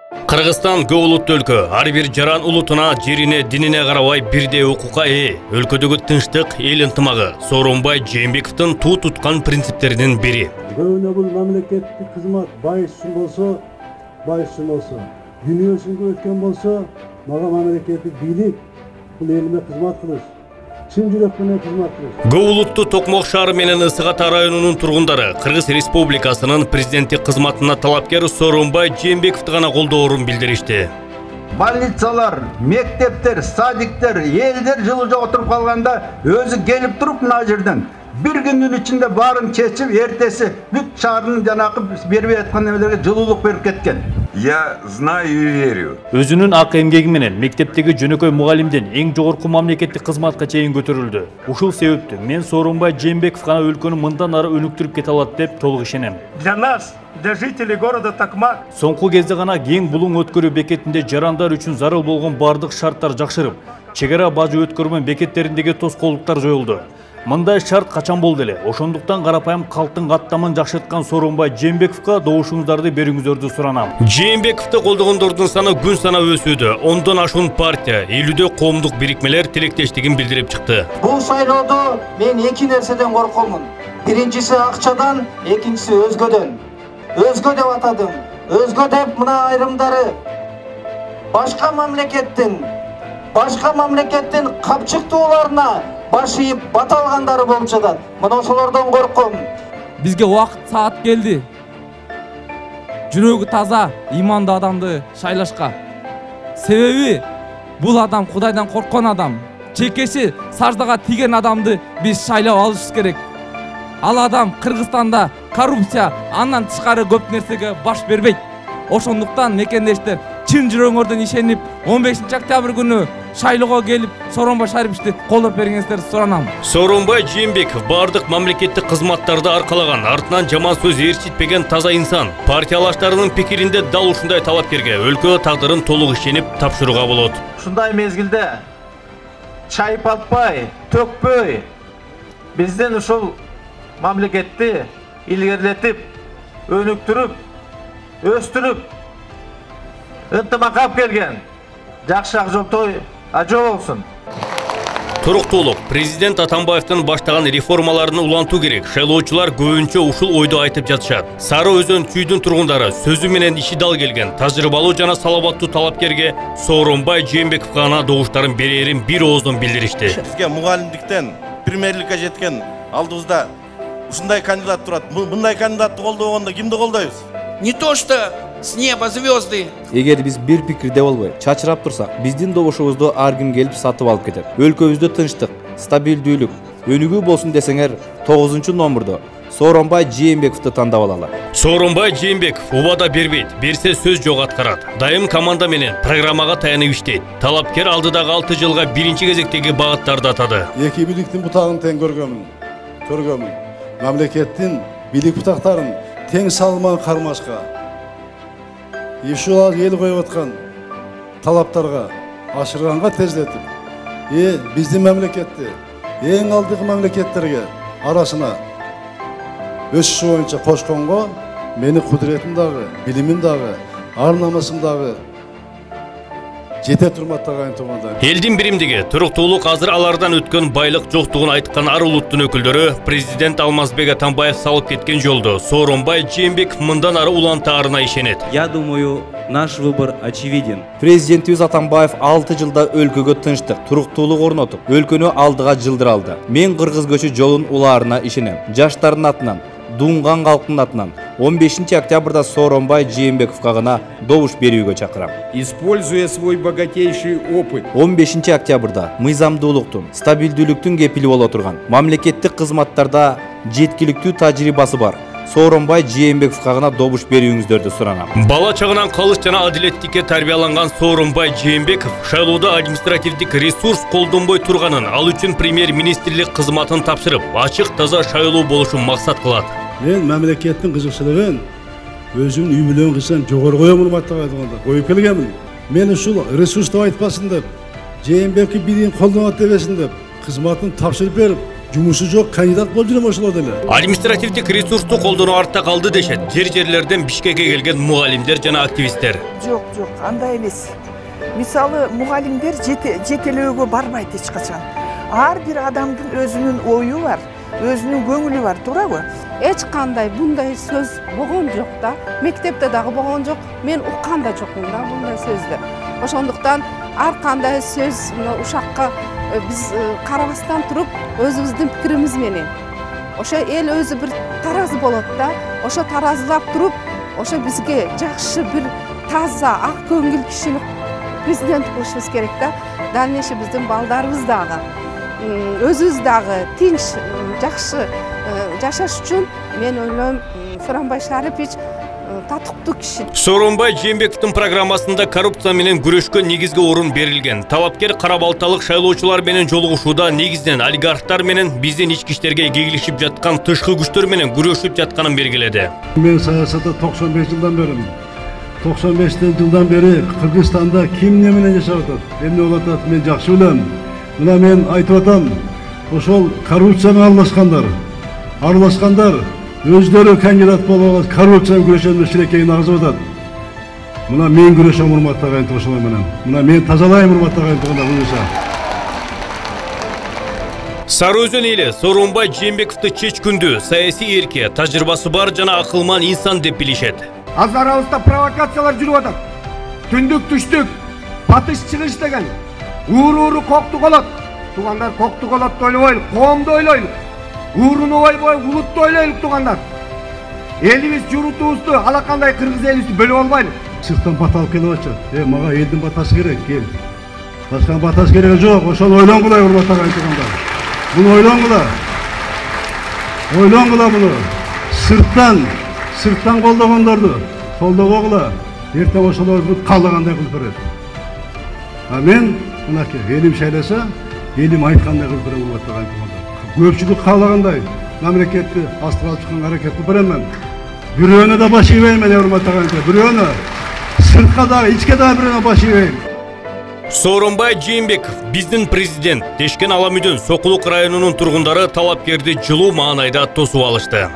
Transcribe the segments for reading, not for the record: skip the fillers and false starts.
Кыргызстан көп улуттуу өлкө. Ар бир жаран улутуна, жерине, динине карабай бирдей укукка ээ. Өлкөдөгү тынчтык, эл ынтымагы Сооронбай Жээнбековдун туу туткан принциптеринин бири. Көбүнө бул мамлекеттик кызмат байыз үчүн болсо, дүнүйө үчүн өткөн болсо, мага мамлекеттик бийлик бул элиме кызмат кылыш. Чын жүрөккөнө кызмат кылыш. Көп улуттуу Токмок шаары менен Ысык Ата районунун тургундары Кыргыз Республикасынын президенттик кызматына талапкер Сооронбай Жээнбековду гана колдоорун билдиришти. Больницалар, мектептер, садиктер, элдер жылы отуруп калганда өзү келип туруп мына жерден bir günün içinde barın keçip ertesi büt şahrının janакы бербей аткан немелерге жылуулук берип кеткен. Я знаю и верю. Өзүнүн ак эмгеги менен мектептеги жөнөкөй мугалимден эң жогорку мамлекеттик кызматка чейин көтөрүлдү. Ушул себептен мен Сооронбай Жээнбеков гана өлкөнү мындан ары өнүктүрүп кете алат деп толук ишенем. Для нас, для жителей города Токмак, соңку кезде гана кең булуң өткөрүү бекетинде жарандар үчүн зарыл болгон бардык шарттар жакшырып, чек ара бажы өткөрмө бекеттериндеги тоскоолдуктар жоюлду. Мындай шарт качан болду эле. Ошондуктан карапайым калктын каттамын жакшырткан Сооронбай Жээнбековго добушуңуздарды берүүңүздөрдү суранам. Жээнбековду колдогондордун саны күн санап өсүүдө. 10дон ашуун партия, 50дө коомдук бирикмелер тилектештигин билдирип чыкты. Бул шайлоодо мен эки нерседен коркомун. Биринчиси акчадан, экинчиси өзгөдөн. Өзгө деп атадым. Өзгө деп мына айрымдары башка мамлекеттин капчыктууларына баш ийип бата алгандары болуп жатат. Мына ошолордон корком. Бизге убакыт саат келди. Жүрөгү таза, имандуу адамды шайлашка. Себеби бул адам Кудайдан корккон адам. Чекеси саждага тийген адамды биз шайлап алыш керек. Ал адам Кыргызстанда коррупция, андан тышкары көп нерсеге баш бербейт. Ошондуктан мекендештер чын жүрөгүңөрдөн ишенип 15 октябрь күнү шайлоого келип Сооронбай Шариповичти колдоп бергениңиздерди суранам. Сооронбай Жээнбеков бардык мамлекеттик кызматтарды аркалаган, артынан жаман сөз ээрчитпеген таза инсан. Партиялаштарынын пикиринде дал ушундай талапкерге өлкө тагдырын толук ишенип тапшырууга болот. Ушундай мезгилде чайпатпай, төкпөй бизден ушул мамлекетти илгерилетип, өнүктүрүп, өстүрүп, ынтымакка алып келген жакшы Акжолтой ажо болсун. Туруктуулук президент Атамбаевдин баштаган реформаларын улантуу керек. Шайлоочулар көбүнчө ушул ойду айтып жатышат. Сары Өзөн чүйдүн тургундары сөзү менен иши дал келген тажрыйбалуу жана салабаттуу талапкерге Сооронбай Жээнбековго гана добуштарын берерин бир ооздон билдиришти. Бизге мугалимдиктен премьерликке жеткен алдыбызда ушундай кандидат турат. Мындай кандидатты колдогондо кимди колдойбуз? Не то что с неба звезды. Эгер биз бир пикирде болбой, чачырап турсак, биздин добушубузду ар ким келип сатып алып кетет. Өлкөбүздө тынчтык, стабилдүүлүк, өнүгүү болсун десеңер, 9-номурдо Сооронбай Жээнбековду тандап алалы. Сооронбай Жээнбеков убада бербейт, берсе сөз жок аткарат. Дайым команда менен программага таянып иштейт. Талапкер алдыдагы 6 жылга биринчи кезектеги багыттарды атады. Эки бийликтин бутагын тең көргөмүн. Мамлекеттин бийлик бутактарын тең салман кармашка. Ушул ел коюп аткан талаптарга ашырганга тездетип, биздин мамлекетти эң алдыгы мамлекеттерге арасына өсүш боюнча кошконго мени кудуретим дагы, билимим дагы, ар намысым дагы жете турматтаган тумада. Элдин биримдиги, туруктуулук азыр алардан өткөн байлык жоктугун айткан ар улуттун өкүлдөрү президент Алмазбек Атамбаев салып кеткен жолду Сооронбай Жээнбеков мындан ары улантаарына ишенет. Я думаю, наш выбор очевиден. Президентибиз Атамбаев 6 жылда өлкөгө тынчтык, туруктуулук орнотуп, өлкөнү алдыга жылдыра алды. Мен кыргыз көчү жолун улаарына ишенем. Жаштардын атынан, дуңган калктын атынан 15 октябрда Сооронбай Жээнбековго гана добуш берүүгө чакырам. Используя свой богатейший опыт. 15 октябрда мыйзамдуулуктун, стабилдүүлүктүн кепили боло турган, мамлекеттик кызматтарда жеткиликтүү тажрыйбасы бар Сооронбай Жээнбековго гана добуш берүүңүздөрдү суранам. Бала чагынан калыс жана адилеттикке тарбияланган Сооронбай Жээнбеков шайлоодо административдик ресурс колдонбой турганын, ал үчүн премьер-министрлик кызматын тапшырып, ачык таза шайлоо болушун максат кылат. Мен мамлекеттин кызыкчылыгын өзүмдүн үй бүлөм кылсам жогору коемун атаганда коюп келгенмин. Мен ушул ресурс деп айтпасын деп, Жээнбеков билин колдонот дебесин деп, кызматын тапшырып берип, Жумушу жок кандидат болуп жүрөм ошолор деле. Административдик ресурсту колдонуу артта калды дешет жер-жерлерден Бишкекке келген мугалимдер жана активисттер. Жок, андай эмес. Мисалы, мугалимдер жетелөөгө барбайт эч качан. Ар бир адамдын өзүнүн ою бар, өзүнүн көңүлү бар, туурабы? Эч кандай мындай сөз болгон жок да. Мектепте дагы болгон жок. Мен уккан да жокмун да мындай сөздү. Ошондуктан ар кандай сөз ушакка биз карабастан туруп өзүбүздүн пикирибиз менен ошо эл өзү бир таразы болот да. Ошо таразылап туруп, ошо бизге жакшы бир таза, ак көңүл кишини президент кылышыбыз керек да. Дальнейший биздин балдарыбыз дагы, өзүбүз дагы тинч, жакшы жашаш үчүн мен ойлойм Сооронбай Шарипович татыктуу киши. Сооронбай Жээнбековдун программасында коррупция менен күрөшкө негизги орун берилген. Талапкер карабалталык шайлоочулар менен жолугушууда негизинен олигархтар менен биздин ички иштерге кегилишип жаткан тышкы күчтөр менен күрөшүп жатканын белгиледи. Мен саясатта 95 жылдан берим. 95 жылдан бери Кыргызстанда ким не менен жашап атат? Эмне болуп атат? Мен жакшы билем. Мына мен айтып атам. Ошол коррупция менен аралашкандар өздөрү кандидат болуп коррупция күрөшөм деп шилекейин агызып атат. Мына мен күрөшөм урматтуу агайын ошолор менен. Мына мен тазалайм урматтуу агайын туганда буюрса. Сары Өзөн эли Сооронбай Жээнбековду чечкүндүү, саясий эрке, тажрыйбасы бар жана акылман инсан деп билишет. Az aralığında provokasiyalar жүрүп атат. Түндүк түштүк, батыш чыгыш деген. Ууру коктук болот. Тугандар коктук болот деп ойлойбуз, коомду ойлойлук. Uuruну ойбой, улутту ойлойлук тугандар. Элибиз журутубузду, алакандай кыргыз элибизди бөлүп албайлы. Сырттан бата алып келип атат. Мага элдин батасы керек, кел. Башка батасы керек жок, ошону ойлонгула урматтуу агайын тугандар. Буну ойлонгула. Ойлонгула буну. Сырттан колдогондорду колдобогула. Эртең ошолорду каалагандай кылып берет. Мен мынакей элим шайласа, элим айткандай кылып берем урматтуу агайын тугандар. Көпчүлүк каалагандай мамлекетти астыга алып чыкканга аракет кылып берем мен. Бирөөнө да баш ийбейм мен урматтуу агайын. Бирөөнө сыртка дагы, ичке дагы бирөөнө баш ийбейм. Сооронбай Жээнбеков биздин президент Тешкен Аламүйдөн Сокулук районунун тургундары талапкерди жылуу маанайда тосуп алышты.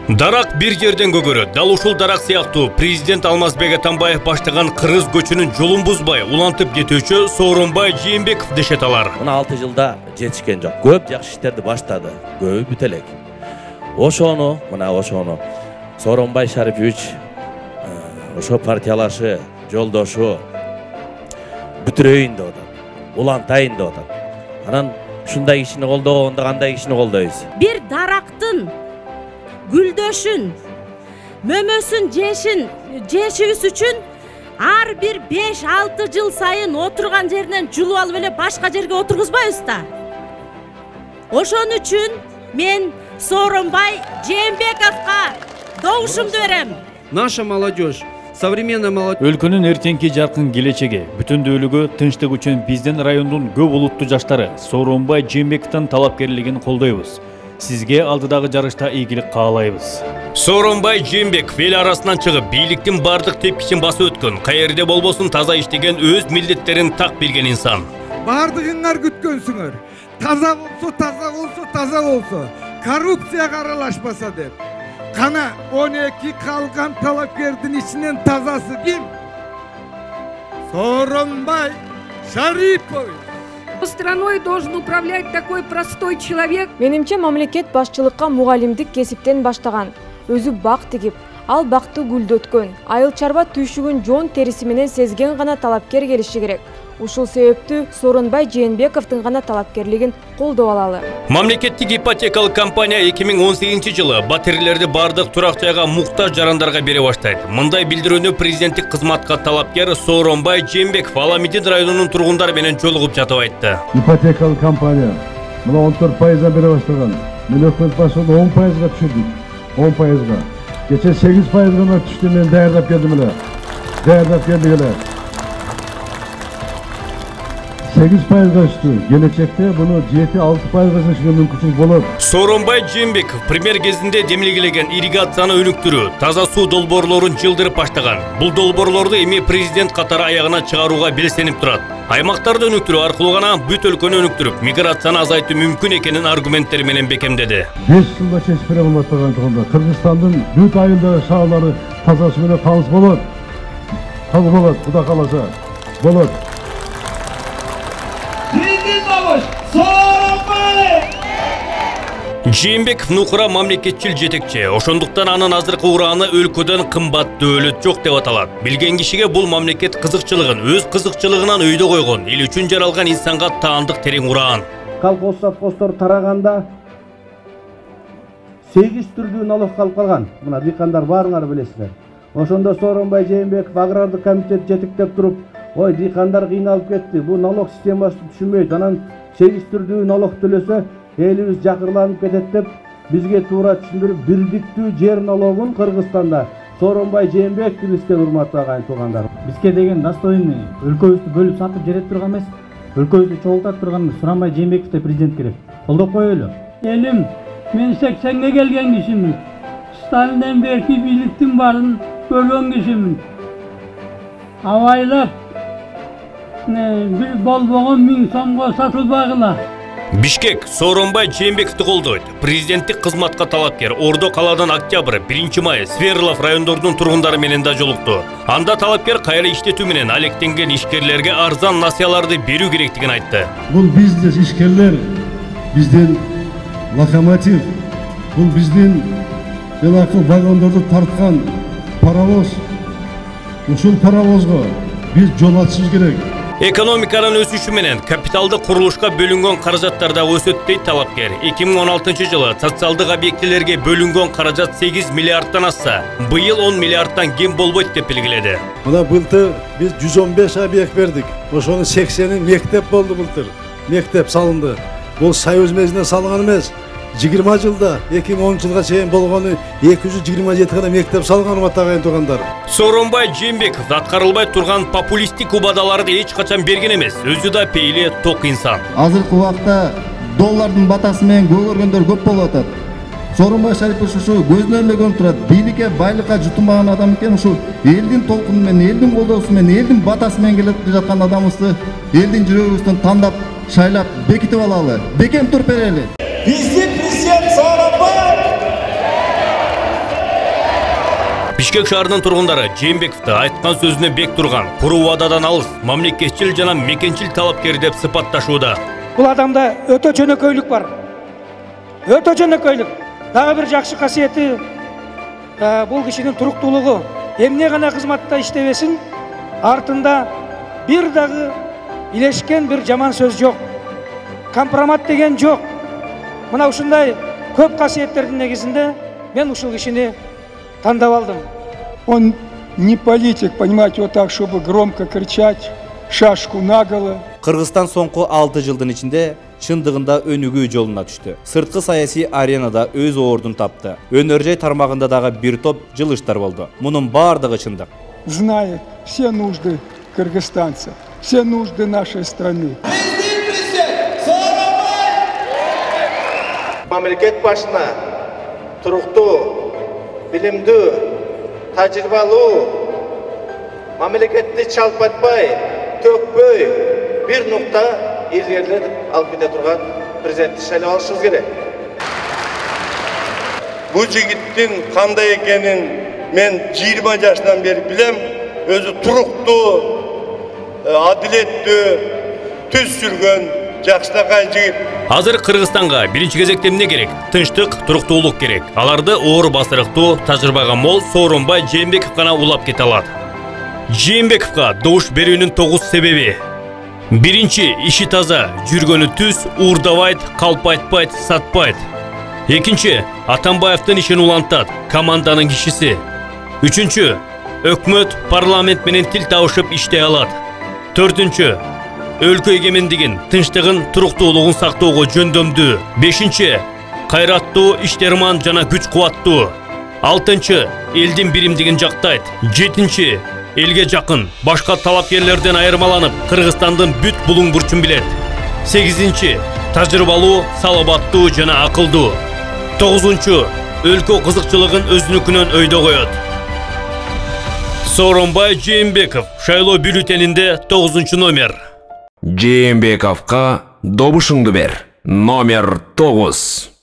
Дарак бир жерден көгөрөт. Дал ушул дарак сыяктуу президент Алмазбек Атамбаев баштаган кыргыз көчүнүн жолун бузбай улантып кетүүчү Сооронбай Жээнбеков дешет алар. 16 жылда жетишкен жок. Көп жакшы иштерди баштады. Көбү бүт элек. Ошону Сооронбай Шарипович ошо партиялашы, жолдошу бүтүрөйүн деп атат. Улантайын деп атат. Анан ушундай кишини колдогондо кандай кишини колдойбуз? Бир дарактын гүлдөшүн, мөмөсүн жешибиз үчүн ар бир 5-6 жыл сайын отурган жеринен жулуп алып эле башка жерге отургузбайбыз да. Ошон үчүн мен Сооронбай Жээнбековго добушумду берем. Наша молодежь, современная молодежь. Өлкөнүн эртеңки жаркын келечеги, бүтүндүүлүгү, тынчтык үчүн биздин райондун көп улуттуу жаштары Сооронбай Жээнбековдун талапкерлигин колдойбуз. Сизге алдыдагы жарышта ийгилик каалайбыз. Сооронбай Жээнбеков эл арасынан чыгып, бийликтин бардык тепкичин басып өткөн, каерде болбосун таза иштеген, өз милдеттерин так билген инсан. Бардыгыңар күткөнсүңөр. Таза болсо, коррупцияга аралашпаса деп. Кана 12 калган талапкердин ичинен тазасы ким? Сооронбай Шарипович. Страной должен управлять такой простой человек. Менимче мамлекет башчылыкка мугалимдик кесиптен баштаган. Өзү бак тигип, ал бакты гүлдөткөн, айыл чарба түйшүгүн жон териси менен сезген гана талапкер келиши керек. Ушул себептүү Сооронбай Жээнбековдун гана талапкерлигин колдоп алалы. Мамлекеттик ипотекалык компания 2018-жылы батирлерди бардык турак жайга муктаж жарандарга бере баштайт. Мындай билдирүүнү президенттик кызматка талапкер Сооронбай Жээнбеков Аламидин районунун тургундары менен жолугуп жатып айтты. Ипотекалык компания мына 14% бере баштаган. Мен өкмөт башын 10%га түшүрдүк. 10%га. Кече 8% гана түштү, мен даярдап келдим эле. 8%га түштү. Келечекте буну 7-6%га чыгышына мүмкүнчүлүк болот. Сооронбай Жээнбеков премьер кезинде демилгелеген ирригацияны өнүктүрүү, таза суу долбоорлорун жылдырып баштаган. Бул долбоорлорду эми президент катары аягына чыгарууга белсенип турат. Аймактарды өнүктүрүү аркылуу гана бүт өлкөнү өнүктүрүп, миграцияны азайтуу мүмкүн экенин аргументтери менен бекемдеди. 5 жылда чечип бере болмок болгондугунда Кыргызстандын бүт айылдары, шаарлары тазасы менен калыс болот. Кабыл болот, Кудай кааласа. Болот. Жээнбеков Нукура мамлекетчил жетекчи. Ошондуктан анын азыркы урааны өлкөдөн кымбат дөөлөт жок деп аталат. Билген кишиге бул мамлекет кызыкчылыгын, өз кызыкчылыгынан өйдө койгон, эл үчүн жаралган инсанга таандык терең ураан. Колхоз совхоздор тараганда 8 түрдүү налог калып калган. Мына дыйкандар баарыңар билесиздер. Ошондо Сооронбай Жээнбеков агрардык комитет жетектеп туруп, ой дыйкандар кыйналып кетти. Бул налог системасын түшүнбөйт. Анан 8 түрдүү налог төлөсө элибиз жакырланып кетет деп бизге туура түшүндүрүп, бирдиктүү жер налогун Кыргызстанда Сооронбай Жээнбеков киргизген, урматтуу агайын туугандар. Бизге деген достойный өлкөбүздү бөлүп сатып жерет турган эмес, өлкөбүздү чогултат турган Сооронбай Жээнбековди президент керек. Колдоп коелу. Элим, мен 80-ге келген кишимин. Сталинден берки бийликтин барын көргөн кишимин. Абайлап бир болбогон 1000 сомго сатылбагыла. Бишкек Сооронбай Жээнбековди колдойт. Президенттик кызматка талапкер Ордо калаадан Октябрь, 1-май Сверлов райондордун тургундары менен да жолукту. Анда талапкер кайра иштетүү менен алектенген ишкерлерге арзан насыяларды берүү керектигин айтты. Бул бизнес ишкерлер биздин локомотив, бул биздин жанакы вагондорду тарткан паровоз. Ушул паровозго биз жол ачышыбыз керек. Экономиканын өсүшү менен капиталдык курулушка бөлүнгөн каражаттар да өсөт дейт талапкер. 2016-жылы социалдык объектилерге бөлүнгөн каражат 8 миллиарддан асса, быйыл 10 миллиарддан кем болбойт деп белгиледи. Мына былтыр биз 115 объект бердик. Ошонун 80-и мектеп болду былтыр. Мектеп салынды. Бул Союз мезгилинде салынган эмес. 20 жылда 2010 жылга чейин болгону 227 гана мектеп салган, урматтуу агайын туугандар. Сооронбай Жээнбеков аткарылбай турган популисттик убадаларды эч качан берген эмес. Өзү да пейли ток инсан. Азыркы убакта доллардын батасы менен көгөргөндөр көп болуп атат. Сооронбай Шарипович ушу көзүнөн эле көрүнүп турат. Бийликке, байлыкка жутунбаган адам экен. Ушу элдин толкуну менен, элдин колдоосу менен, элдин батасы менен келип жаткан адамыбызды элдин жүрөгүбүздөн тандап, шайлап, бекитип алалы. Бекем туруп берели. Биздин президент Сооронбай! Бишкек шаарынын тургундары Жээнбековду айткан сөзүнө бек турган, куруу убададан алыс, мамлекетчил жана мекенчил талапкер деп сыпатташууда. Бул адамда өтө жөнөкөйлүк бар. Өтө жөнөкөйлүк. Дагы бир жакшы касиети бул кишинин туруктуулугу. Эмне гана кызматта иштебесин, артында бир дагы илешкен бир жаман сөз жок. Компромат деген жок. Мына ушундай көп касиеттердин негизинде мен ушул кишини тандап алдым. Он не политик, понимаете, вот так, чтобы громко кричать, шашку наголо. Кыргызстан соңку 6 жылдын ичинде чындыгында өнүгүү жолуна түштү. Сырткы саясий аренада өз ордун тапты. Өнөр жай тармагында дагы бир топ жылыштар болду. Мунун баардыгы чындык. Знает все нужды кыргызстанцев, все нужды нашей страны. Мамлекет башына туруктуу, билимдүү, тажрыйбалуу, мамлекетти чалпатпай, төкпөй, бир нукта илгерлер алып кете турган президентти шайлап алышыбыз керек. Бул жигиттин кандай экенин мен 20 жаштан бери билем. Өзү туруктуу, адилеттүү, түз жүргөн жакшынакай жигит. Азыр Кыргызстанга биринчи кезекте эмне керек? Тынчтык, туруктуулук керек. Аларды оор басырыктуу, тажрыйбага мол Сооронбай Жээнбеков гана улап кете алат. Жээнбековго добуш берүүнүн 9 себеби. Биринчи, иши таза, жүргөнү түз, уурдабайт, калп айтпайт, сатпайт. Экинчи, Атамбаевдин ишин улантат, команданын кишиси. Үчүнчү, өкмөт, парламент менен тил табышып иштей алат. Төртүнчү, өлкө эгемендигин, тынчтыгын, туруктуулугун сактоого жөндөмдүү. Бешинчи, кайраттуу, иштерман жана күч кубаттуу. Алтынчы, элдин биримдигин жактайт. Жетинчи, элге жакын, башка талапкерлерден айырмаланып, Кыргызстандын бүт булуң бурчун билет. Сегизинчи, тажрыйбалуу, салабаттуу жана акылдуу. Тогузунчу, өлкө кызыкчылыгын өзүнүкүнөн өйдө коет. Сооронбай Жээнбеков шайлоо бюллетенинде 9 номер. Жээнбековго добушуңду бер. Номер 9.